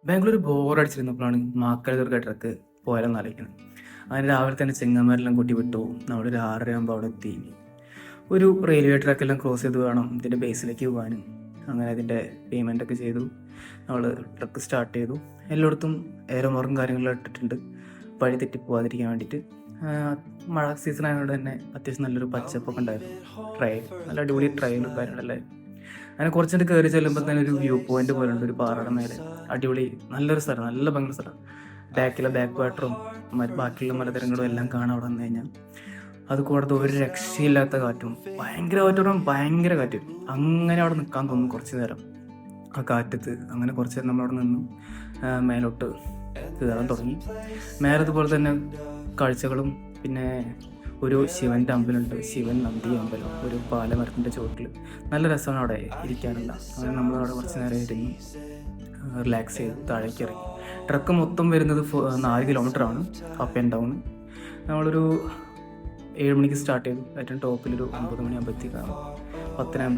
Bangalore ബോറടിച്ചിരുന്നപ്പോഴാണ് മാക്കലദുർഗ truck പോയാലെന്ന് ആലോചിക്കുന്നത്. അങ്ങനെ രാവിലെ തന്നെ ചെങ്ങന്മാരെല്ലാം കൂട്ടി വിട്ടു. നമ്മളൊരു 6:30 ആകുമ്പോൾ അവിടെ എത്തി. ഒരു റെയിൽവേ ട്രാക്കെല്ലാം ക്രോസ് ചെയ്ത് വേണം ഇതിൻ്റെ ബേസിലേക്ക് പോകാനും. അങ്ങനെ അതിൻ്റെ പേയ്മെൻ്റൊക്കെ ചെയ്തു. നമ്മൾ ട്രക്ക് സ്റ്റാർട്ട് ചെയ്തു. എല്ലായിടത്തും എയറോമാർക്കും കാര്യങ്ങളും ഇട്ടിട്ടുണ്ട്, വഴി തെറ്റി പോകാതിരിക്കാൻ വേണ്ടിയിട്ട്. മഴ സീസൺ ആയതുകൊണ്ട് തന്നെ അത്യാവശ്യം നല്ലൊരു പച്ചപ്പൊക്കെ ഉണ്ടായിരുന്നു. ട്രെയിൻ നല്ല അടിപൊളി ട്രെയിനും കാര്യങ്ങളെല്ലാം. അങ്ങനെ കുറച്ചിട്ട് കയറി ചെല്ലുമ്പോൾ തന്നെ ഒരു വ്യൂ പോയിന്റ് പോലെ ഉണ്ട്, ഒരു പാറയുടെ മേലെ. അടിപൊളി നല്ലൊരു സ്ഥലം, നല്ല ഭംഗിയുള്ള സ്ഥലം. ബാക്കിലെ ബാക്ക് വാട്ടറും ബാക്കിയുള്ള മലതരങ്ങളും എല്ലാം കാണാൻ അവിടെ വന്നു കഴിഞ്ഞാൽ അത് കൂടാതെ ഒരു രക്ഷയില്ലാത്ത കാറ്റും, ഭയങ്കര കാറ്റോടും ഭയങ്കര കാറ്റ്. അങ്ങനെ അവിടെ നിൽക്കാൻ തോന്നും കുറച്ച് നേരം ആ കാറ്റത്ത്. അങ്ങനെ കുറച്ച് നേരം നമ്മളവിടെ നിന്നു മേലോട്ട് കയറാൻ തുടങ്ങി. മേലെ അതുപോലെ തന്നെ കാഴ്ചകളും, പിന്നെ ഒരു ശിവൻ്റെ അമ്പലമുണ്ട്, ശിവൻ നന്ദി അമ്പലം, ഒരു പാലമരത്തിൻ്റെ ചുവട്ടിൽ. നല്ല രസമാണ് അവിടെ ഇരിക്കാനുള്ള. അങ്ങനെ നമ്മളവിടെ കുറച്ച് നേരം ഇരുന്ന് റിലാക്സ് ചെയ്ത് താഴേക്ക് ഇറങ്ങി. ട്രക്ക് മൊത്തം വരുന്നത് 4 കിലോമീറ്ററാണ് അപ്പ് ആൻഡ് ഡൗൺ. നമ്മളൊരു 7 മണിക്ക് സ്റ്റാർട്ട് ചെയ്തു. ഏറ്റവും ടോപ്പിലൊരു 9 മണിയാകുമ്പോഴത്തേക്കാണ് 10